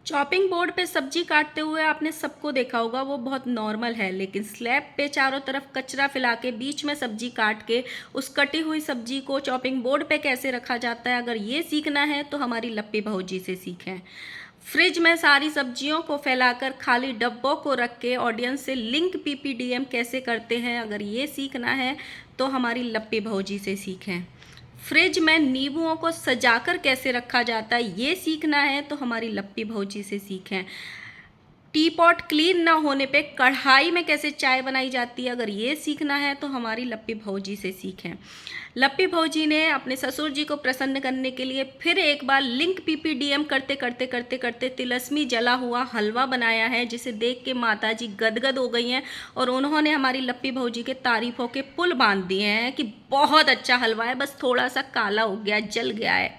Chopping board पे सब्जी काटते हुए आपने सबको देखा होगा, वो बहुत नॉर्मल है। लेकिन स्लैब पे चारों तरफ कचरा फैला के बीच में सब्जी काट के उस कटी हुई सब्जी को चॉपिंग बोर्ड पे कैसे रखा जाता है, अगर ये सीखना है तो हमारी लप्पी भौजी से सीखें। फ्रिज में सारी सब्जियों को फैलाकर खाली डब्बों को रख के ऑडियंस से लिंक पीपीडीएम कैसे करते हैं, अगर ये सीखना है तो हमारी लप्पी भौजी से सीखें। फ्रिज में नींबुओं को सजाकर कैसे रखा जाता है, ये सीखना है तो हमारी लप्पी भौजी से सीखें। टी पॉट क्लीन ना होने पे कढ़ाई में कैसे चाय बनाई जाती है, अगर ये सीखना है तो हमारी लप्पी भौजी से सीखें। लप्पी भौजी ने अपने ससुर जी को प्रसन्न करने के लिए फिर एक बार लिंक पीपीडीएम करते करते करते करते तिलस्मी जला हुआ हलवा बनाया है, जिसे देख के माता जी गदगद हो गई हैं और उन्होंने हमारी लप्पी भौजी के तारीफों के पुल बांध दिए हैं कि बहुत अच्छा हलवा है, बस थोड़ा सा काला हो गया, जल गया है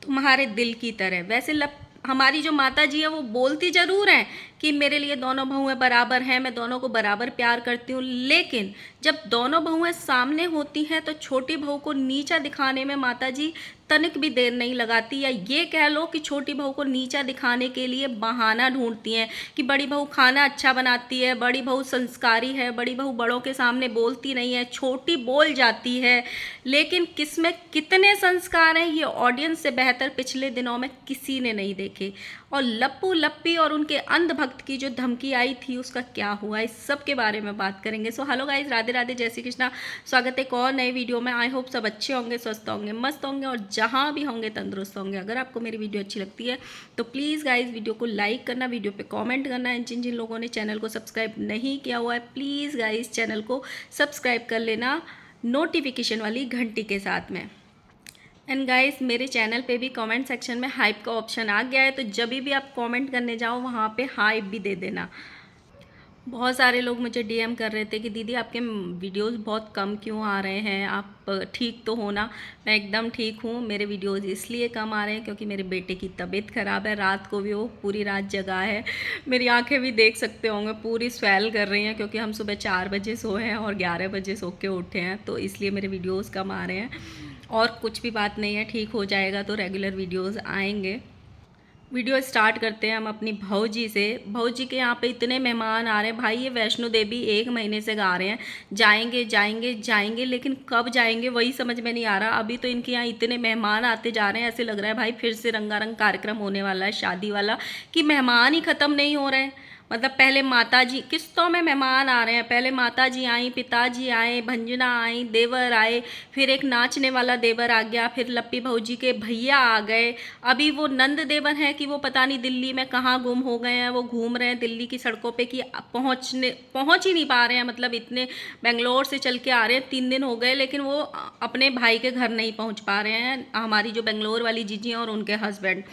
तुम्हारे दिल की तरह। वैसे हमारी जो माता जी है वो बोलती ज़रूर हैं कि मेरे लिए दोनों बहुएं बराबर हैं, मैं दोनों को बराबर प्यार करती हूँ, लेकिन जब दोनों बहुएं सामने होती हैं तो छोटी बहू को नीचा दिखाने में माता जी तनिक भी देर नहीं लगाती, या ये कह लो कि छोटी बहू को नीचा दिखाने के लिए बहाना ढूंढती हैं कि बड़ी बहू खाना अच्छा बनाती है, बड़ी बहू संस्कारी है, बड़ी बहू बड़ों के सामने बोलती नहीं है, छोटी बोल जाती है। लेकिन किसमें कितने संस्कार हैं ये ऑडियंस से बेहतर पिछले दिनों में किसी ने नहीं देखे। और लप्पू लप्पी और उनके अंधभक्त की जो धमकी आई थी उसका क्या हुआ, इस सब के बारे में बात करेंगे। So hello guys, Radhe Radhe, जय श्री कृष्णा। स्वागत है एक और नए वीडियो में। आई होप सब अच्छे होंगे, स्वस्थ होंगे, मस्त होंगे और जहाँ भी होंगे तंदुरुस्त होंगे। अगर आपको मेरी वीडियो अच्छी लगती है तो प्लीज़ गाइस वीडियो को लाइक करना, वीडियो पे कमेंट करना। जिन जिन लोगों ने चैनल को सब्सक्राइब नहीं किया हुआ है प्लीज़ गाइस चैनल को सब्सक्राइब कर लेना नोटिफिकेशन वाली घंटी के साथ में। एंड गाइस, मेरे चैनल पे भी कमेंट सेक्शन में हाइप का ऑप्शन आ गया है, तो जब भी आप कमेंट करने जाओ वहाँ पे हाइप भी दे देना। बहुत सारे लोग मुझे डीएम कर रहे थे कि दीदी आपके वीडियोस बहुत कम क्यों आ रहे हैं, आप ठीक तो हो ना। मैं एकदम ठीक हूँ। मेरे वीडियोस इसलिए कम आ रहे हैं क्योंकि मेरे बेटे की तबीयत ख़राब है, रात को भी वो पूरी रात जगा है। मेरी आंखें भी देख सकते होंगे पूरी स्वेल कर रही हैं, क्योंकि हम सुबह 4 बजे सोए हैं और 11 बजे सो के उठे हैं, तो इसलिए मेरे वीडियोज़ कम आ रहे हैं। और कुछ भी बात नहीं है, ठीक हो जाएगा तो रेगुलर वीडियोज़ आएंगे। वीडियो स्टार्ट करते हैं हम अपनी भौजी से। भौजी के यहाँ पे इतने मेहमान आ रहे हैं भाई, ये वैष्णो देवी 1 महीने से गा रहे हैं जाएंगे जाएंगे जाएंगे, लेकिन कब जाएंगे वही समझ में नहीं आ रहा। अभी तो इनके यहाँ इतने मेहमान आते जा रहे हैं, ऐसे लग रहा है भाई फिर से रंगारंग कार्यक्रम होने वाला है शादी वाला, कि मेहमान ही ख़त्म नहीं हो रहे हैं। मतलब पहले माता जी किस्तों में मेहमान आ रहे हैं, पहले माता जी आई, पिताजी आए, भंजना आई, देवर आए, फिर एक नाचने वाला देवर आ गया, फिर लप्पी भौजी के भैया आ गए। अभी वो नंद देवर हैं कि वो पता नहीं दिल्ली में कहाँ गुम हो गए हैं, वो घूम रहे हैं दिल्ली की सड़कों पे कि पहुँच ही नहीं पा रहे हैं। मतलब इतने बेंगलोर से चल के आ रहे हैं, 3 दिन हो गए, लेकिन वो अपने भाई के घर नहीं पहुँच पा रहे हैं, हमारी जो बेंगलोर वाली जीजी हैं और उनके हस्बैंड।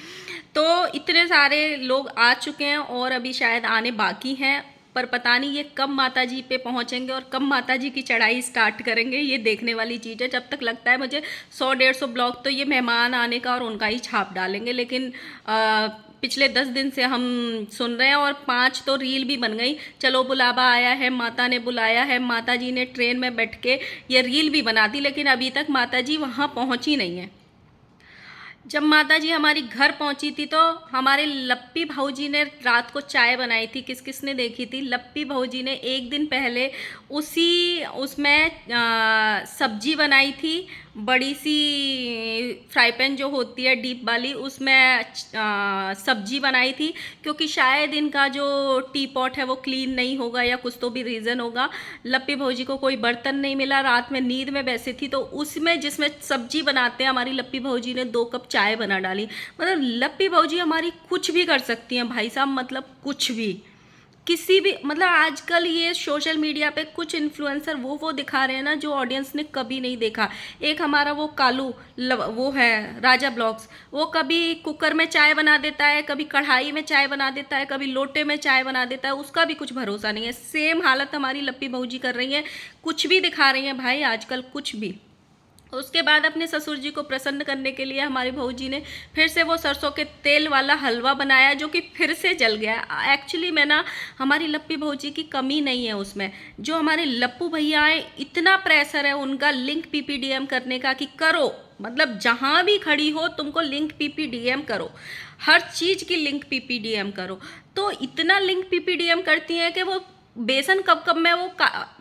तो इतने सारे लोग आ चुके हैं और अभी शायद आने बाकी हैं, पर पता नहीं ये कब माता जी पे पहुंचेंगे और कब माता जी की चढ़ाई स्टार्ट करेंगे, ये देखने वाली चीज़ है। जब तक लगता है मुझे 100-150 ब्लॉग तो ये मेहमान आने का और उनका ही छाप डालेंगे, लेकिन पिछले 10 दिन से हम सुन रहे हैं और 5 तो रील भी बन गई। चलो बुलावा आया है, माता ने बुलाया है, माता जी ने ट्रेन में बैठ के ये रील भी बना दी, लेकिन अभी तक माता जी वहाँ पहुँची नहीं है। जब माता जी हमारी घर पहुंची थी तो हमारे लप्पी भौजी ने रात को चाय बनाई थी। किस किस ने देखी थी? लप्पी भौजी ने एक दिन पहले उसमें सब्जी बनाई थी, बड़ी सी फ्राई पैन जो होती है डीप वाली, उसमें सब्जी बनाई थी, क्योंकि शायद इनका जो टी पॉट है वो क्लीन नहीं होगा या कुछ तो भी रीज़न होगा। लप्पी भौजी को कोई बर्तन नहीं मिला, रात में नींद में बैसी थी, तो उसमें जिसमें सब्जी बनाते हैं हमारी लप्पी भौजी ने 2 कप चाय बना डाली। मतलब लप्पी भौजी हमारी कुछ भी कर सकती हैं भाई साहब, मतलब कुछ भी, किसी भी। मतलब आजकल ये सोशल मीडिया पे कुछ इन्फ्लुएंसर वो दिखा रहे हैं ना जो ऑडियंस ने कभी नहीं देखा। एक हमारा वो कालू वो है राजा ब्लॉग्स, वो कभी कुकर में चाय बना देता है, कभी कढ़ाई में चाय बना देता है, कभी लोटे में चाय बना देता है, उसका भी कुछ भरोसा नहीं है। सेम हालत हमारी लप्पी भौजी कर रही है, कुछ भी दिखा रही हैं भाई आजकल, कुछ भी। उसके बाद अपने ससुर जी को प्रसन्न करने के लिए हमारी बहू ने फिर से वो सरसों के तेल वाला हलवा बनाया, जो कि फिर से जल गया। एक्चुअली मैं ना, हमारी लप्पी भौजी की कमी नहीं है उसमें, जो हमारे लप्पू भैया हैं इतना प्रेशर है उनका लिंक पीपीडीएम करने का कि करो, मतलब जहाँ भी खड़ी हो तुमको लिंक पीपीडीएम करो। हर चीज़ की लिंक पीपीडीएम करो। तो इतना लिंक पीपीडीएम करती हैं कि वो बेसन कब कब में वो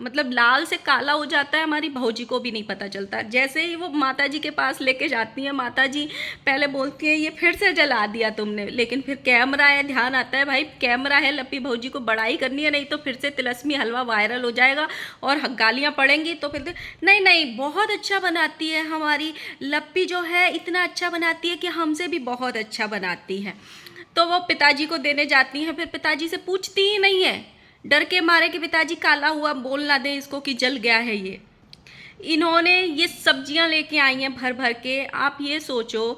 मतलब लाल से काला हो जाता है, हमारी भौजी को भी नहीं पता चलता। जैसे ही वो माता जी के पास लेके जाती हैं, माता जी पहले बोलती हैं ये फिर से जला दिया तुमने, लेकिन फिर कैमरा है, ध्यान आता है भाई कैमरा है, लप्पी भौजी को बड़ाई करनी है, नहीं तो फिर से तिलस्मी हलवा वायरल हो जाएगा और गालियाँ पड़ेंगी। तो फिर नहीं नहीं, बहुत अच्छा बनाती है हमारी लप्पी, जो है इतना अच्छा बनाती है कि हमसे भी बहुत अच्छा बनाती है। तो वो पिताजी को देने जाती हैं, फिर पिताजी से पूछती ही नहीं है, डर के मारे कि पिताजी काला हुआ बोल ना दे इसको कि जल गया है ये। इन्होंने ये सब्जियां लेके आई हैं भर भर के, आप ये सोचो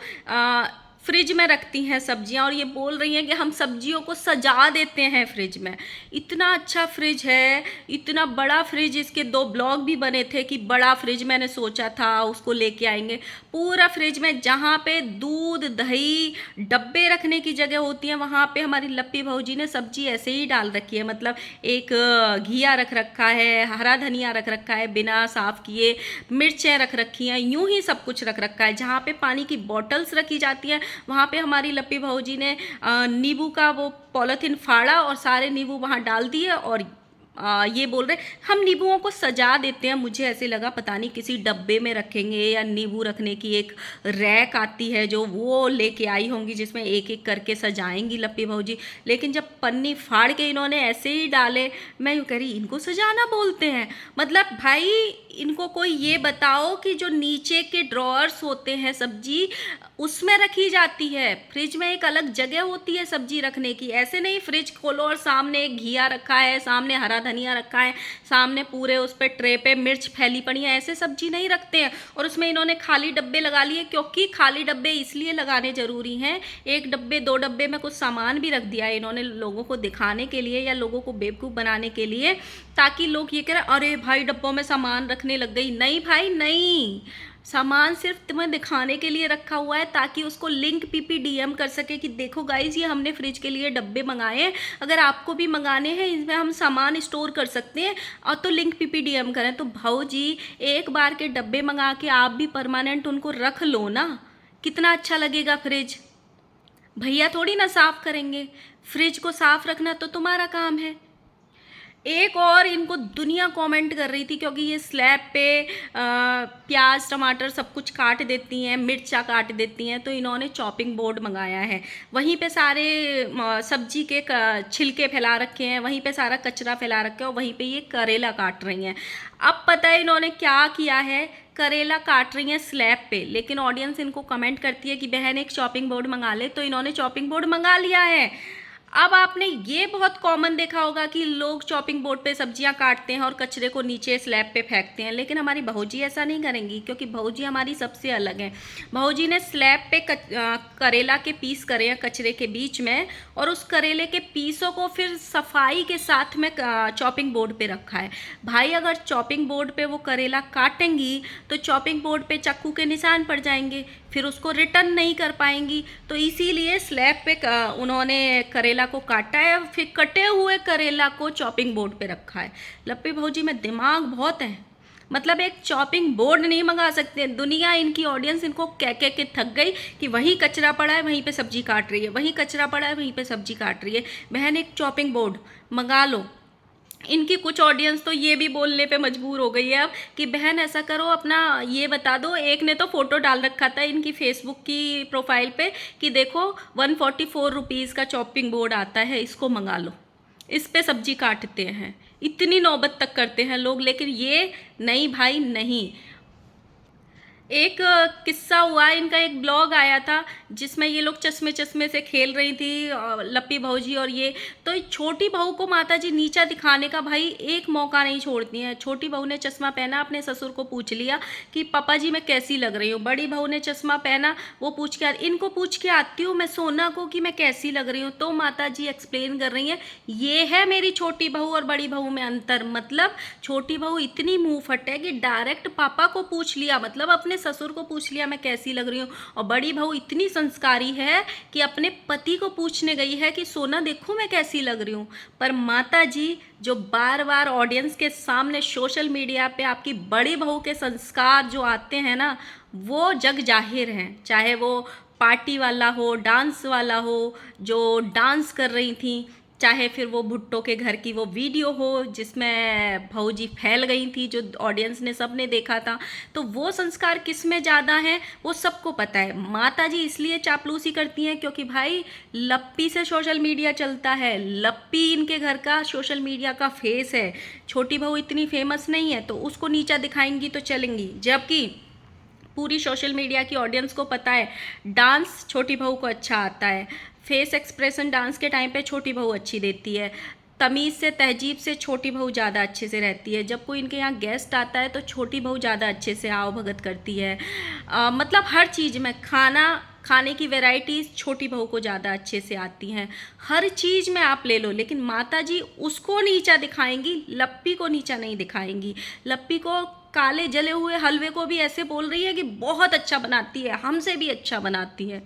फ्रिज में रखती हैं सब्जियां, और ये बोल रही हैं कि हम सब्जियों को सजा देते हैं फ्रिज में। इतना अच्छा फ्रिज है, इतना बड़ा फ्रिज, इसके 2 ब्लॉग भी बने थे कि बड़ा फ्रिज मैंने सोचा था उसको लेके आएंगे। पूरा फ्रिज में जहाँ पे दूध दही डब्बे रखने की जगह होती है, वहाँ पे हमारी लप्पी भौजी ने सब्जी ऐसे ही डाल रखी है। मतलब एक घिया रख रखा है, हरा धनिया रख रखा है बिना साफ किए, मिर्चें रख रखी हैं, यूं ही सब कुछ रख रखा है। जहाँ पे पानी की बॉटल्स रखी जाती हैं, वहाँ पे हमारी लप्पी भौजी ने नींबू का वो पॉलीथिन फाड़ा और सारे नींबू वहाँ डाल दिए, और ये बोल रहे हम नींबुओं को सजा देते हैं। मुझे ऐसे लगा पता नहीं किसी डब्बे में रखेंगे, या नींबू रखने की एक रैक आती है जो वो लेके आई होंगी जिसमें एक एक करके सजाएंगी लप्पी भौजी। लेकिन जब पन्नी फाड़ के इन्होंने ऐसे ही डाले, मैं यूँ कह रही इनको सजाना बोलते हैं? मतलब भाई इनको कोई ये बताओ कि जो नीचे के ड्रॉअर्स होते हैं सब्जी उसमें रखी जाती है, फ्रिज में एक अलग जगह होती है सब्जी रखने की। ऐसे नहीं फ्रिज खोलो और सामने एक घिया रखा है, सामने हरा धनिया रखा है, सामने पूरे उस पर ट्रे पे मिर्च फैली पड़ी है, ऐसे सब्जी नहीं रखते हैं। और उसमें इन्होंने खाली डब्बे लगा लिए, क्योंकि खाली डब्बे इसलिए लगाने जरूरी हैं, एक डब्बे 2 डब्बे में कुछ सामान भी रख दिया है इन्होंने लोगों को दिखाने के लिए या लोगों को बेवकूफ़ बनाने के लिए, ताकि लोग ये कह रहे अरे भाई डब्बों में सामान रखने लग गई। नहीं भाई नहीं, सामान सिर्फ तुम्हें दिखाने के लिए रखा हुआ है ताकि उसको लिंक पीपीडीएम कर सके कि देखो गाइज ये हमने फ्रिज के लिए डब्बे मंगाए हैं, अगर आपको भी मंगाने हैं इसमें हम सामान स्टोर कर सकते हैं, और तो लिंक पीपीडीएम करें। तो भाऊजी एक बार के डब्बे मंगा के आप भी परमानेंट उनको रख लो ना, कितना अच्छा लगेगा फ्रिज। भैया थोड़ी ना साफ करेंगे, फ्रिज को साफ रखना तो तुम्हारा काम है। एक और इनको दुनिया कमेंट कर रही थी, क्योंकि ये स्लैब पे प्याज टमाटर सब कुछ काट देती हैं, मिर्चा काट देती हैं, तो इन्होंने चॉपिंग बोर्ड मंगाया है। वहीं पे सारे सब्जी के छिलके फैला रखे हैं, वहीं पे सारा कचरा फैला रखे हैं, और वहीं पे ये करेला काट रही हैं। अब पता है इन्होंने क्या किया है, करेला काट रही हैं स्लैब पे, लेकिन ऑडियंस इनको कमेंट करती है कि बहन एक चॉपिंग बोर्ड मंगा ले, तो इन्होंने चॉपिंग बोर्ड मंगा लिया है। अब आपने ये बहुत कॉमन देखा होगा कि लोग चॉपिंग बोर्ड पे सब्जियां काटते हैं और कचरे को नीचे स्लैब पे फेंकते हैं, लेकिन हमारी भौजी ऐसा नहीं करेंगी, क्योंकि भौजी हमारी सबसे अलग है। भौजी ने स्लैब पे करेला के पीस करे हैं कचरे के बीच में, और उस करेले के पीसों को फिर सफाई के साथ में चॉपिंग बोर्ड पे रखा है। भाई अगर चॉपिंग बोर्ड पे वो करेला काटेंगी तो चॉपिंग बोर्ड पे चाकू के निशान पड़ जाएंगे, फिर उसको रिटर्न नहीं कर पाएंगी। तो इसीलिए स्लैब पे उन्होंने करेला को काटा है, फिर कटे हुए करेला को चॉपिंग बोर्ड पे रखा है। लप्पी भौजी में दिमाग बहुत है, मतलब एक चॉपिंग बोर्ड नहीं मंगा सकते। दुनिया इनकी ऑडियंस इनको कह कह के थक गई कि वहीं कचरा पड़ा है वहीं पे सब्जी काट रही है, वहीं कचरा पड़ा है वहीं पे सब्जी काट रही है। बहन एक चॉपिंग बोर्ड मंगा लो। इनकी कुछ ऑडियंस तो ये भी बोलने पे मजबूर हो गई है अब कि बहन ऐसा करो अपना ये बता दो। एक ने तो फोटो डाल रखा था इनकी फेसबुक की प्रोफाइल पे कि देखो 144 रुपीज़ का चॉपिंग बोर्ड आता है, इसको मंगा लो, इस पे सब्जी काटते हैं। इतनी नौबत तक करते हैं लोग, लेकिन ये नहीं भाई नहीं। एक किस्सा हुआ, इनका एक ब्लॉग आया था जिसमें ये लोग चश्मे चश्मे से खेल रही थी लप्पी भौजी और ये, तो छोटी बहू को माता जी नीचा दिखाने का भाई एक मौका नहीं छोड़ती हैं। छोटी बहू ने चश्मा पहना, अपने ससुर को पूछ लिया कि पापा जी मैं कैसी लग रही हूँ। बड़ी बहू ने चश्मा पहना, वो पूछ के इनको पूछ के आती हूँ मैं सोना को कि मैं कैसी लग रही हूँ, तो माता जी एक्सप्लेन कर रही हैं ये है मेरी छोटी बहू और बड़ी बहू में अंतर। मतलब छोटी बहू इतनी मुँह फट है कि डायरेक्ट पापा को पूछ लिया, मतलब अपने ससुर को पूछ लिया मैं कैसी लग रही हूँ। और बड़ी बहू इतनी संस्कारी है कि अपने पति को पूछने गई है कि सोना देखो मैं कैसी लग रही हूँ। पर माता जी जो बार बार ऑडियंस के सामने सोशल मीडिया पे आपकी बड़ी बहू के संस्कार जो आते हैं ना, वो जग जाहिर हैं। चाहे वो पार्टी वाला हो, डांस वाला हो, जो डांस कर रही थी, चाहे फिर वो भुट्टो के घर की वो वीडियो हो जिसमें भौजी फैल गई थी, जो ऑडियंस ने सबने देखा था। तो वो संस्कार किस में ज़्यादा है वो सबको पता है। माता जी इसलिए चापलूसी करती हैं क्योंकि भाई लप्पी से सोशल मीडिया चलता है, लप्पी इनके घर का सोशल मीडिया का फेस है। छोटी बहू इतनी फेमस नहीं है तो उसको नीचा दिखाएंगी तो चलेंगी, जबकि पूरी सोशल मीडिया की ऑडियंस को पता है डांस छोटी बहू को अच्छा आता है, फेस एक्सप्रेशन डांस के टाइम पे छोटी बहू अच्छी देती है, तमीज़ से तहजीब से छोटी बहू ज़्यादा अच्छे से रहती है, जब कोई इनके यहाँ गेस्ट आता है तो छोटी बहू ज़्यादा अच्छे से आओ भगत करती है। मतलब हर चीज़ में खाने की वैरायटीज़ छोटी बहू को ज़्यादा अच्छे से आती हैं। हर चीज़ में आप ले लो, लेकिन माता जी उसको नीचा दिखाएंगी, लप्पी को नीचा नहीं दिखाएंगी। लप्पी को काले जले हुए हलवे को भी ऐसे बोल रही है कि बहुत अच्छा बनाती है, हमसे भी अच्छा बनाती है।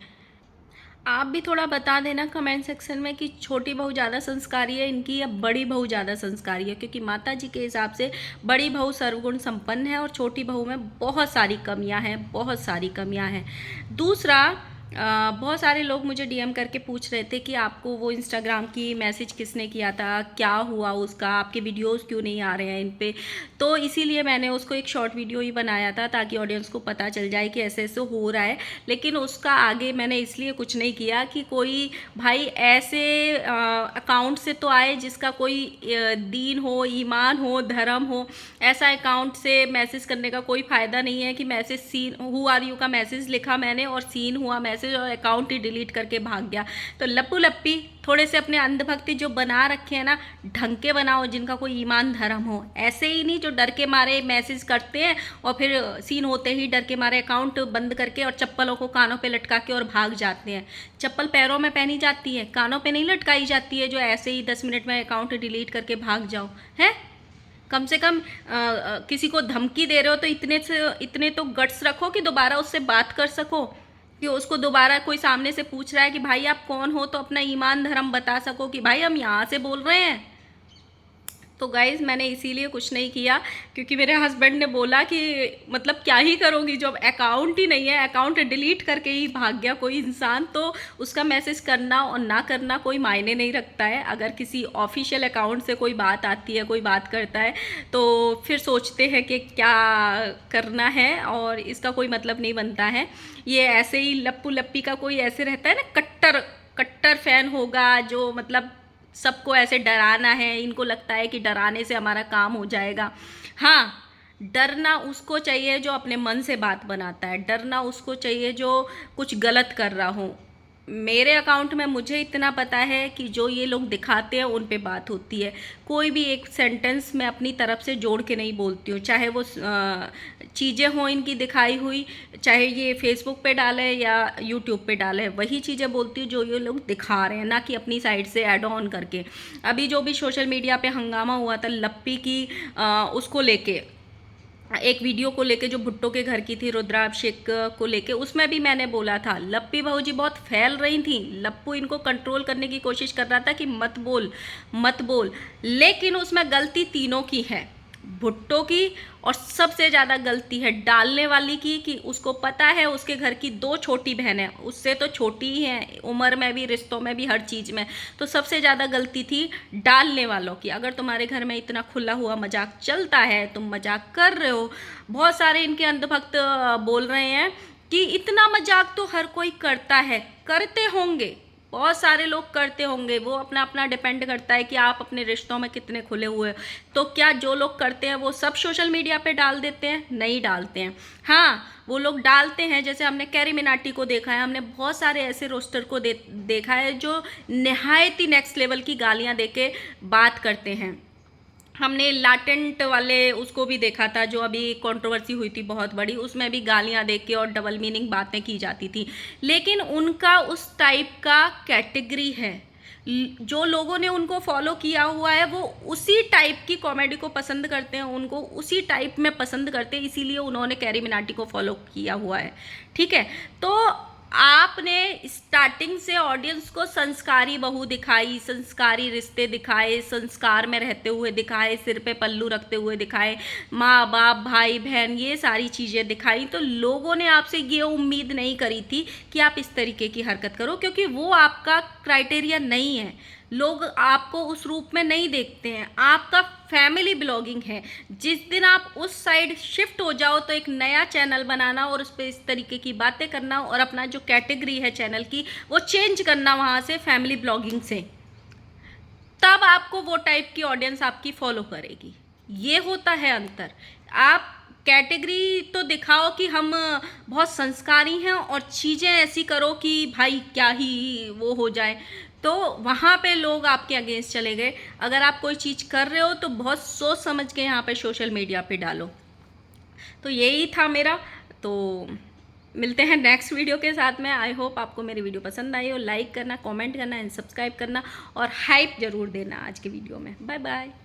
आप भी थोड़ा बता देना कमेंट सेक्शन में कि छोटी बहू ज़्यादा संस्कारी है इनकी या बड़ी बहू ज़्यादा संस्कारी है, क्योंकि माता जी के हिसाब से बड़ी बहू सर्वगुण संपन्न है और छोटी बहू में बहुत सारी कमियां हैं, बहुत सारी कमियां हैं। दूसरा, बहुत सारे लोग मुझे डीएम करके पूछ रहे थे कि आपको वो इंस्टाग्राम की मैसेज किसने किया था, क्या हुआ उसका, आपके वीडियोस क्यों नहीं आ रहे हैं इन पे। तो इसीलिए मैंने उसको एक शॉर्ट वीडियो ही बनाया था ताकि ऑडियंस को पता चल जाए कि ऐसे ऐसे हो रहा है। लेकिन उसका आगे मैंने इसलिए कुछ नहीं किया कि कोई भाई ऐसे अकाउंट से तो आए जिसका कोई दीन हो, ईमान हो, धर्म हो। ऐसा अकाउंट से मैसेज करने का कोई फ़ायदा नहीं है कि message seen who are you का मैसेज लिखा मैंने और सीन हुआ मैसेज और अकाउंट ही डिलीट करके भाग गया। तो लप्पू लप्पी थोड़े से अपने अंधभक्ति जो बना रखे हैं ना, ढंग के बनाओ, जिनका कोई ईमान धर्म हो। ऐसे ही नहीं जो डर के मारे मैसेज करते हैं और फिर सीन होते ही डर के मारे अकाउंट बंद करके और चप्पलों को कानों पे लटका के और भाग जाते हैं। चप्पल पैरों में पहनी जाती है, कानों पे नहीं लटकाई जाती है जो ऐसे ही 10 मिनट में अकाउंट डिलीट करके भाग जाओ। है कम से कम किसी को धमकी दे रहे हो तो इतने तो गट्स रखो कि दोबारा उससे बात कर सको, कि उसको दोबारा कोई सामने से पूछ रहा है कि भाई आप कौन हो तो अपना ईमान धर्म बता सको कि भाई हम यहाँ से बोल रहे हैं। तो गाइज़ मैंने इसीलिए कुछ नहीं किया क्योंकि मेरे हस्बैंड ने बोला कि मतलब क्या ही करोगी जब अकाउंट ही नहीं है, अकाउंट डिलीट करके ही भाग गया कोई इंसान, तो उसका मैसेज करना और ना करना कोई मायने नहीं रखता है। अगर किसी ऑफिशियल अकाउंट से कोई बात आती है, कोई बात करता है तो फिर सोचते हैं कि क्या करना है और इसका कोई मतलब नहीं बनता है। ये ऐसे ही लप्पू लप्पी का कोई ऐसे रहता है ना, कट्टर फैन होगा जो मतलब सबको ऐसे डराना है, इनको लगता है कि डराने से हमारा काम हो जाएगा। हाँ, डरना उसको चाहिए जो अपने मन से बात बनाता है, डरना उसको चाहिए जो कुछ गलत कर रहा हो। मेरे अकाउंट में मुझे इतना पता है कि जो ये लोग दिखाते हैं उन पे बात होती है। कोई भी एक सेंटेंस मैं अपनी तरफ से जोड़ के नहीं बोलती हूँ, चाहे वो चीज़ें हों इनकी दिखाई हुई, चाहे ये फेसबुक पे डाले या यूट्यूब पे डाले, वही चीज़ें बोलती हूँ जो ये लोग दिखा रहे हैं, ना कि अपनी साइड से ऐड ऑन करके। अभी जो भी सोशल मीडिया पे हंगामा हुआ था लप्पी की उसको लेके, एक वीडियो को लेके जो भुट्टो के घर की थी, रुद्राभिषेक को लेके, उसमें भी मैंने बोला था लप्पी बहू जी बहुत फैल रही थी, लप्पू इनको कंट्रोल करने की कोशिश कर रहा था कि मत बोल मत बोल। लेकिन उसमें गलती तीनों की है, भुट्टो की और सबसे ज़्यादा गलती है डालने वाली की, कि उसको पता है उसके घर की 2 छोटी बहनें उससे तो छोटी ही हैं, उम्र में भी, रिश्तों में भी, हर चीज़ में। तो सबसे ज़्यादा गलती थी डालने वालों की। अगर तुम्हारे घर में इतना खुला हुआ मजाक चलता है, तुम मजाक कर रहे हो, बहुत सारे इनके अंधभक्त बोल रहे हैं कि इतना मजाक तो हर कोई करता है, करते होंगे, बहुत सारे लोग करते होंगे, वो अपना अपना डिपेंड करता है कि आप अपने रिश्तों में कितने खुले हुए। तो क्या जो लोग करते हैं वो सब सोशल मीडिया पे डाल देते हैं? नहीं डालते हैं। हाँ, वो लोग डालते हैं, जैसे हमने कैरी मिनाटी को देखा है, हमने बहुत सारे ऐसे रोस्टर को देखा है जो निहायत ही नेक्स्ट लेवल की गालियाँ दे के बात करते हैं। हमने लाटेंट वाले उसको भी देखा था जो अभी कंट्रोवर्सी हुई थी बहुत बड़ी, उसमें भी गालियां दे के और डबल मीनिंग बातें की जाती थी। लेकिन उनका उस टाइप का कैटेगरी है, जो लोगों ने उनको फॉलो किया हुआ है वो उसी टाइप की कॉमेडी को पसंद करते हैं, उनको उसी टाइप में पसंद करते हैं, इसीलिए उन्होंने कैरी मिनाटी को फॉलो किया हुआ है। ठीक है, तो आपने स्टार्टिंग से ऑडियंस को संस्कारी बहू दिखाई, संस्कारी रिश्ते दिखाए, संस्कार में रहते हुए दिखाए, सिर पे पल्लू रखते हुए दिखाए, माँ बाप भाई बहन ये सारी चीज़ें दिखाई, तो लोगों ने आपसे ये उम्मीद नहीं करी थी कि आप इस तरीके की हरकत करो, क्योंकि वो आपका क्राइटेरिया नहीं है। लोग आपको उस रूप में नहीं देखते हैं, आपका फैमिली ब्लॉगिंग है। जिस दिन आप उस साइड शिफ्ट हो जाओ तो एक नया चैनल बनाना और उस पर इस तरीके की बातें करना और अपना जो कैटेगरी है चैनल की वो चेंज करना वहाँ से फैमिली ब्लॉगिंग से, तब आपको वो टाइप की ऑडियंस आपकी फॉलो करेगी। ये होता है अंतर। आप कैटेगरी तो दिखाओ कि हम बहुत संस्कारी हैं और चीज़ें ऐसी करो कि भाई क्या ही वो हो जाए, तो वहाँ पे लोग आपके अगेंस्ट चले गए। अगर आप कोई चीज़ कर रहे हो तो बहुत सोच समझ के यहाँ पे सोशल मीडिया पे डालो। तो यही था मेरा। तो मिलते हैं नेक्स्ट वीडियो के साथ में। आई होप आपको मेरी वीडियो पसंद आई हो। लाइक करना, कमेंट करना एंड सब्सक्राइब करना और हाइप ज़रूर देना आज के वीडियो में। Bye bye.